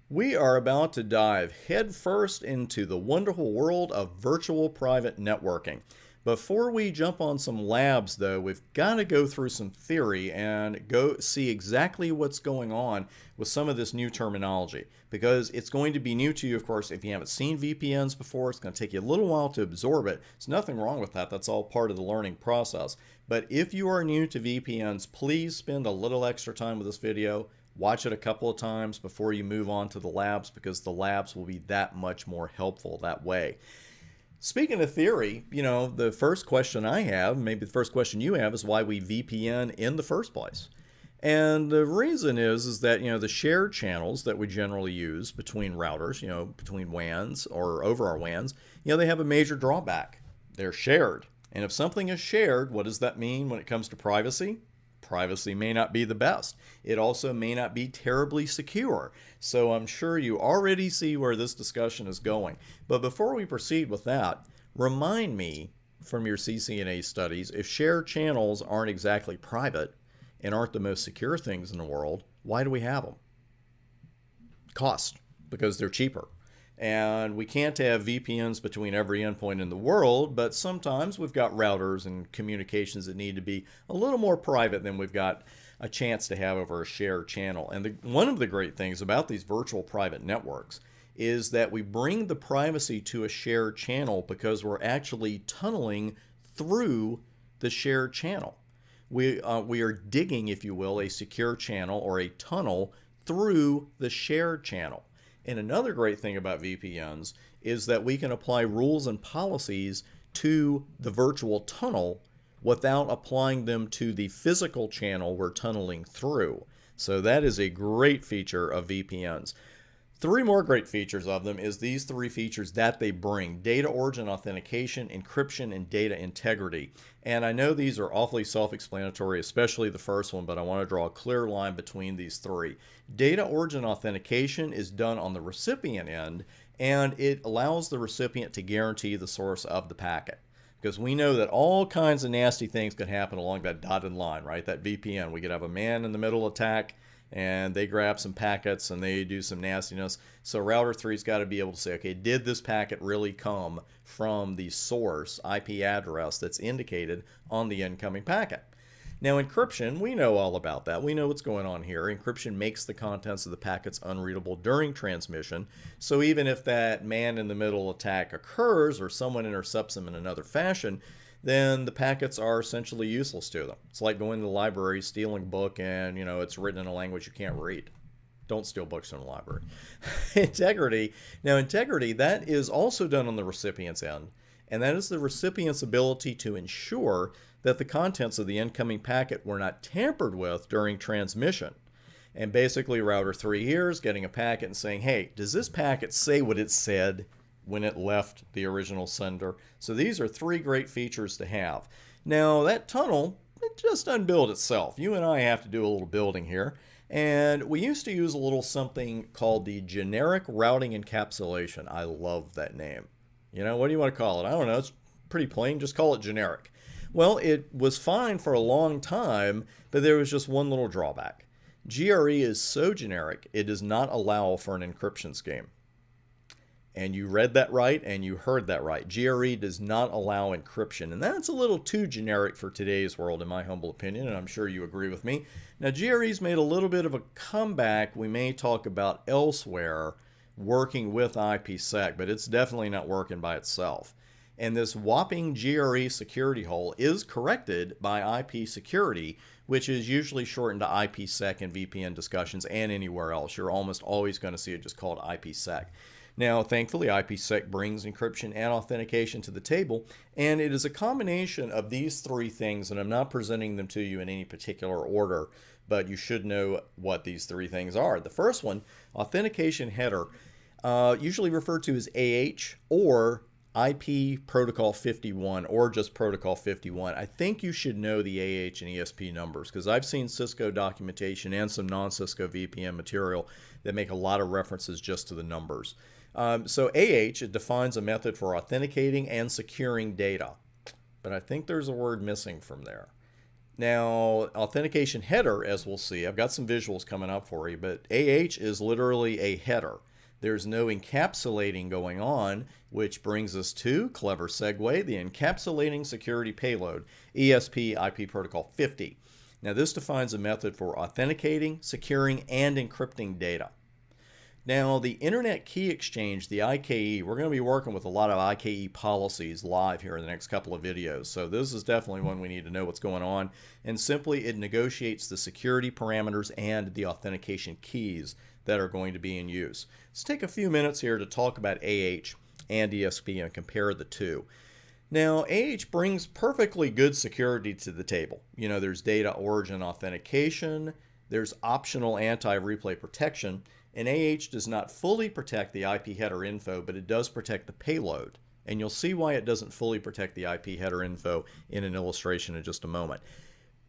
We are about to dive headfirst into the wonderful world of virtual private networking. Before we jump on some labs, though, we've got to go through some theory and go see exactly what's going on with some of this new terminology. Because it's going to be new to you, of course, if you haven't seen VPNs before. It's going to take you a little while to absorb it. There's nothing wrong with that. That's all part of the learning process. But if you are new to VPNs, please spend a little extra time with this video. Watch it a couple of times before you move on to the labs, because the labs will be that much more helpful that way. Speaking of theory, the first question I have, maybe the first question you have, is why we VPN in the first place. And the reason is that, the shared channels that we generally use between routers, between WANs or over our WANs, they have a major drawback. They're shared. And if something is shared, what does that mean when it comes to privacy? Privacy may not be the best. It also may not be terribly secure. So I'm sure you already see where this discussion is going. But before we proceed with that, remind me from your CCNA studies, if shared channels aren't exactly private and aren't the most secure things in the world, why do we have them? Cost, because they're cheaper. And we can't have VPNs between every endpoint in the world, but sometimes we've got routers and communications that need to be a little more private than we've got a chance to have over a shared channel. And one of the great things about these virtual private networks is that we bring the privacy to a shared channel because we're actually tunneling through the shared channel. We are digging, if you will, a secure channel or a tunnel through the shared channel. And another great thing about VPNs is that we can apply rules and policies to the virtual tunnel without applying them to the physical channel we're tunneling through. So that is a great feature of VPNs. Three more great features of them is these three features that they bring: data origin authentication, encryption, and data integrity. And I know these are awfully self-explanatory, especially the first one, but I want to draw a clear line between these three. Data origin authentication is done on the recipient end, and it allows the recipient to guarantee the source of the packet. Because we know that all kinds of nasty things could happen along that dotted line, right? That VPN. We could have a man in the middle attack, and they grab some packets and they do some nastiness. So router 3's got to be able to say, okay, did this packet really come from the source IP address that's indicated on the incoming packet? Now, encryption, we know all about that. We know what's going on here. Encryption makes the contents of the packets unreadable during transmission. So even if that man-in-the-middle attack occurs or someone intercepts them in another fashion, then the packets are essentially useless to them. It's like going to the library, stealing a book, and it's written in a language you can't read. Don't steal books from the library. Integrity. Now, integrity, that is also done on the recipient's end, and that is the recipient's ability to ensure that the contents of the incoming packet were not tampered with during transmission. And basically, router 3 here is getting a packet and saying, hey, does this packet say what it said when it left the original sender? So these are three great features to have. Now, that tunnel, it just doesn't build itself. You and I have to do a little building here. And we used to use a little something called the generic routing encapsulation. I love that name. What do you want to call it? I don't know. It's pretty plain. Just call it generic. Well, it was fine for a long time, but there was just one little drawback. GRE is so generic, it does not allow for an encryption scheme. And you read that right, and you heard that right. GRE does not allow encryption, and that's a little too generic for today's world, in my humble opinion, and I'm sure you agree with me. Now, GRE's made a little bit of a comeback. We may talk about elsewhere working with IPsec, but it's definitely not working by itself. And this whopping GRE security hole is corrected by IP security, which is usually shortened to IPsec in VPN discussions and anywhere else. You're almost always going to see it just called IPsec. Now, thankfully, IPsec brings encryption and authentication to the table, and it is a combination of these three things, and I'm not presenting them to you in any particular order, but you should know what these three things are. The first one, authentication header, usually referred to as AH or IP Protocol 51 or just Protocol 51. I think you should know the AH and ESP numbers because I've seen Cisco documentation and some non-Cisco VPN material that make a lot of references just to the numbers. So AH, it defines a method for authenticating and securing data. But I think there's a word missing from there. Now, authentication header, as we'll see, I've got some visuals coming up for you, but AH is literally a header. There's no encapsulating going on, which brings us to, clever segue, the encapsulating security payload, ESP IP protocol 50. Now, this defines a method for authenticating, securing, and encrypting data. Now, the Internet Key Exchange, the IKE, we're going to be working with a lot of IKE policies live here in the next couple of videos. So this is definitely one we need to know what's going on. And simply, it negotiates the security parameters and the authentication keys that are going to be in use. Let's take a few minutes here to talk about AH and ESP and compare the two. Now, AH brings perfectly good security to the table. You know, there's data origin authentication, there's optional anti-replay protection, and AH does not fully protect the IP header info, but it does protect the payload. And you'll see why it doesn't fully protect the IP header info in an illustration in just a moment.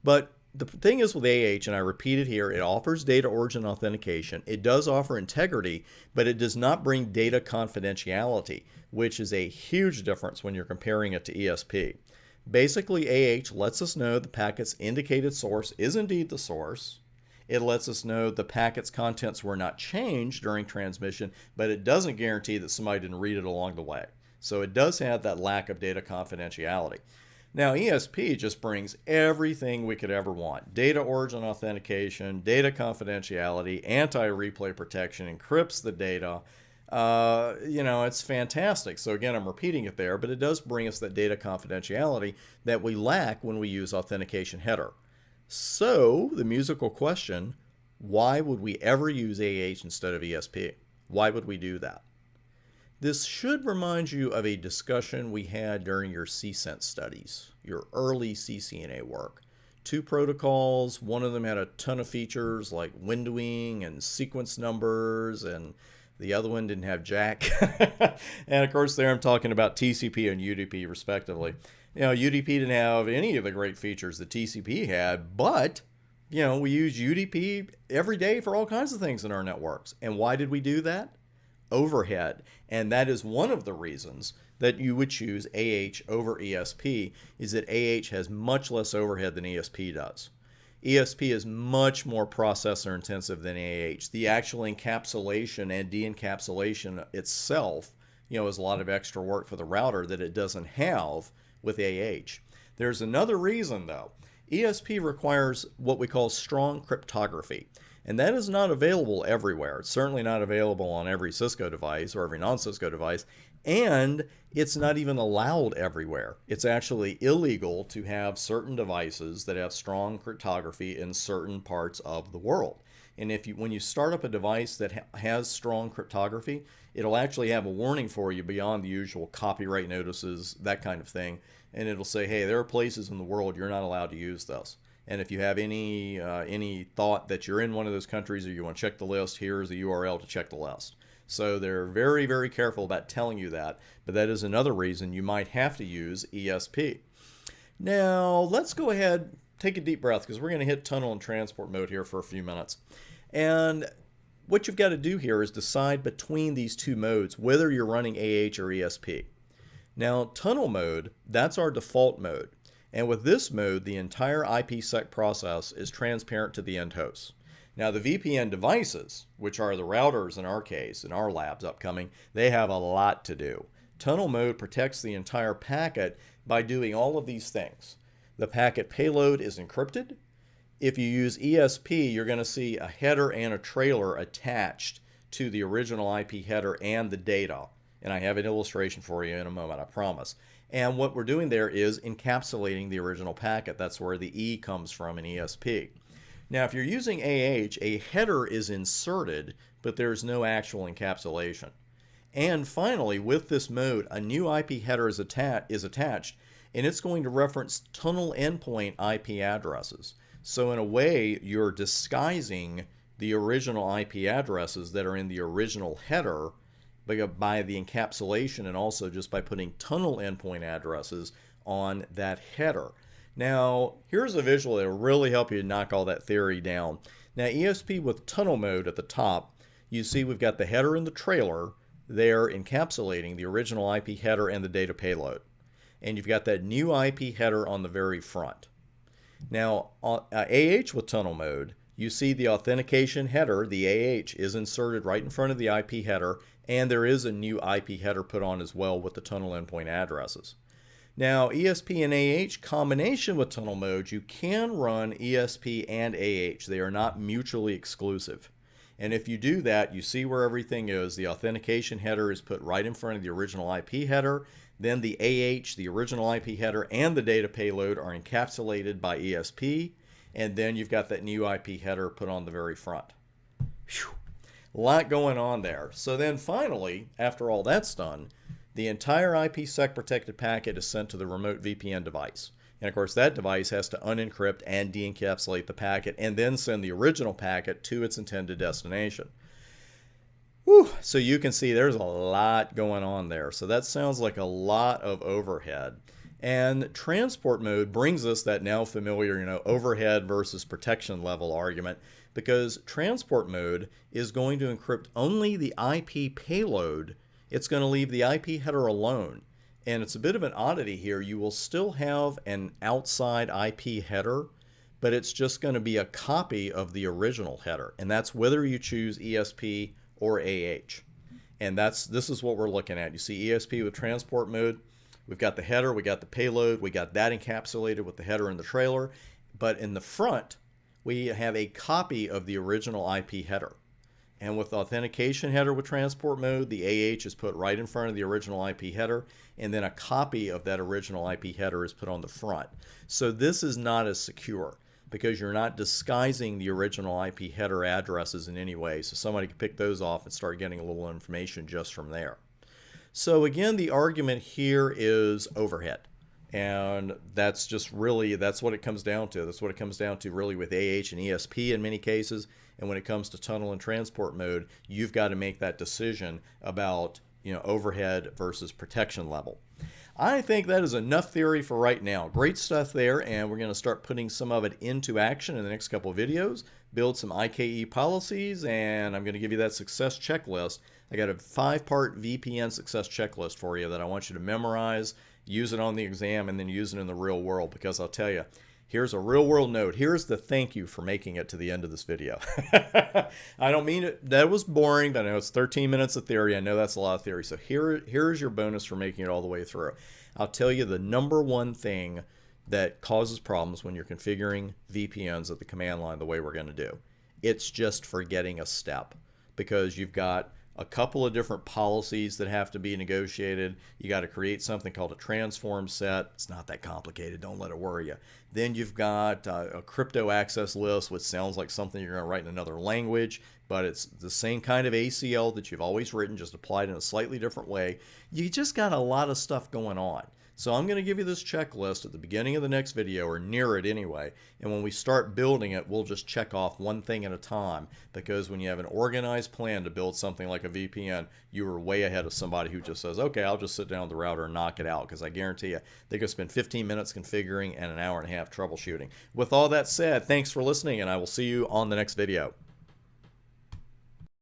But the thing is with AH, and I repeat it here, it offers data origin authentication. It does offer integrity, but it does not bring data confidentiality, which is a huge difference when you're comparing it to ESP. Basically, AH lets us know the packet's indicated source is indeed the source. It lets us know the packet's contents were not changed during transmission, but it doesn't guarantee that somebody didn't read it along the way. So it does have that lack of data confidentiality. Now, ESP just brings everything we could ever want. Data origin authentication, data confidentiality, anti-replay protection, encrypts the data. It's fantastic. So again, I'm repeating it there, but it does bring us that data confidentiality that we lack when we use authentication header. So, the musical question, why would we ever use AH instead of ESP? Why would we do that? This should remind you of a discussion we had during your CCENT studies, your early CCNA work. Two protocols, one of them had a ton of features like windowing and sequence numbers, and the other one didn't have jack. And of course there I'm talking about TCP and UDP respectively. You know, UDP didn't have any of the great features that TCP had, but, you know, we use UDP every day for all kinds of things in our networks. And why did we do that? Overhead. And that is one of the reasons that you would choose AH over ESP, is that AH has much less overhead than ESP does. ESP is much more processor intensive than AH. The actual encapsulation and de-encapsulation itself, you know, is a lot of extra work for the router that it doesn't have with AH. There's another reason though. ESP requires what we call strong cryptography, and that is not available everywhere. It's certainly not available on every Cisco device or every non-Cisco device, and it's not even allowed everywhere. It's actually illegal to have certain devices that have strong cryptography in certain parts of the world. And when you start up a device that has strong cryptography, it'll actually have a warning for you beyond the usual copyright notices, that kind of thing. And it'll say, hey, there are places in the world you're not allowed to use this. And if you have any thought that you're in one of those countries or you want to check the list, here's the URL to check the list. So they're very, very careful about telling you that. But that is another reason you might have to use ESP. Now, let's go ahead, take a deep breath, because we're going to hit tunnel and transport mode here for a few minutes. And what you've got to do here is decide between these two modes whether you're running AH or ESP. Now, tunnel mode, that's our default mode. And with this mode, the entire IPsec process is transparent to the end host. Now, the VPN devices, which are the routers in our case, in our labs upcoming, they have a lot to do. Tunnel mode protects the entire packet by doing all of these things. The packet payload is encrypted. If you use ESP, you're going to see a header and a trailer attached to the original IP header and the data. And I have an illustration for you in a moment, I promise. And what we're doing there is encapsulating the original packet. That's where the E comes from in ESP. Now, if you're using AH, a header is inserted, but there's no actual encapsulation. And finally, with this mode, a new IP header is attached, and it's going to reference tunnel endpoint IP addresses. So in a way, you're disguising the original IP addresses that are in the original header by the encapsulation, and also just by putting tunnel endpoint addresses on that header. Now, here's a visual that will really help you knock all that theory down. Now, ESP with tunnel mode at the top, you see we've got the header and the trailer there encapsulating the original IP header and the data payload. And you've got that new IP header on the very front. Now, AH with tunnel mode, you see the authentication header, the AH, is inserted right in front of the IP header, and there is a new IP header put on as well with the tunnel endpoint addresses. Now, ESP and AH combination with tunnel mode, you can run ESP and AH. They are not mutually exclusive. And if you do that, you see where everything is. The authentication header is put right in front of the original IP header. Then the AH, the original IP header, and the data payload are encapsulated by ESP. And then you've got that new IP header put on the very front. Whew. A lot going on there. So then finally, after all that's done, the entire IPsec protected packet is sent to the remote VPN device. And of course, that device has to unencrypt and de-encapsulate the packet and then send the original packet to its intended destination. Whew. So you can see there's a lot going on there. So that sounds like a lot of overhead. And transport mode brings us that now familiar, overhead versus protection level argument, because transport mode is going to encrypt only the IP payload. It's going to leave the IP header alone. And it's a bit of an oddity here. You will still have an outside IP header, but it's just going to be a copy of the original header. And that's whether you choose ESP or AH. And this is what we're looking at. You see ESP with transport mode. We've got the header, we got the payload, we got that encapsulated with the header and the trailer. But in the front, we have a copy of the original IP header. And with the authentication header with transport mode, the AH is put right in front of the original IP header, and then a copy of that original IP header is put on the front. So this is not as secure because you're not disguising the original IP header addresses in any way. So somebody can pick those off and start getting a little information just from there. So again, the argument here is overhead. And that's just really, that's what it comes down to. That's what it comes down to really with AH and ESP in many cases. And when it comes to tunnel and transport mode, you've got to make that decision about, overhead versus protection level. I think that is enough theory for right now. Great stuff there, and we're going to start putting some of it into action in the next couple of videos, build some IKE policies, and I'm going to give you that success checklist. I got a 5-part VPN success checklist for you that I want you to memorize, use it on the exam, and then use it in the real world, because I'll tell you, here's a real world note. Here's the thank you for making it to the end of this video. I don't mean it, that was boring, but I know it's 13 minutes of theory. I know that's a lot of theory. So here's your bonus for making it all the way through. I'll tell you the number one thing that causes problems when you're configuring VPNs at the command line the way we're going to do. It's just forgetting a step, because you've got a couple of different policies that have to be negotiated. You got to create something called a transform set. It's not that complicated. Don't let it worry you. Then you've got a crypto access list, which sounds like something you're going to write in another language, but it's the same kind of ACL that you've always written, just applied in a slightly different way. You just got a lot of stuff going on. So I'm going to give you this checklist at the beginning of the next video, or near it anyway, and when we start building it, we'll just check off one thing at a time, because when you have an organized plan to build something like a VPN, you are way ahead of somebody who just says, okay, I'll just sit down at the router and knock it out, because I guarantee you they could spend 15 minutes configuring and an hour and a half troubleshooting. With all that said, thanks for listening, and I will see you on the next video.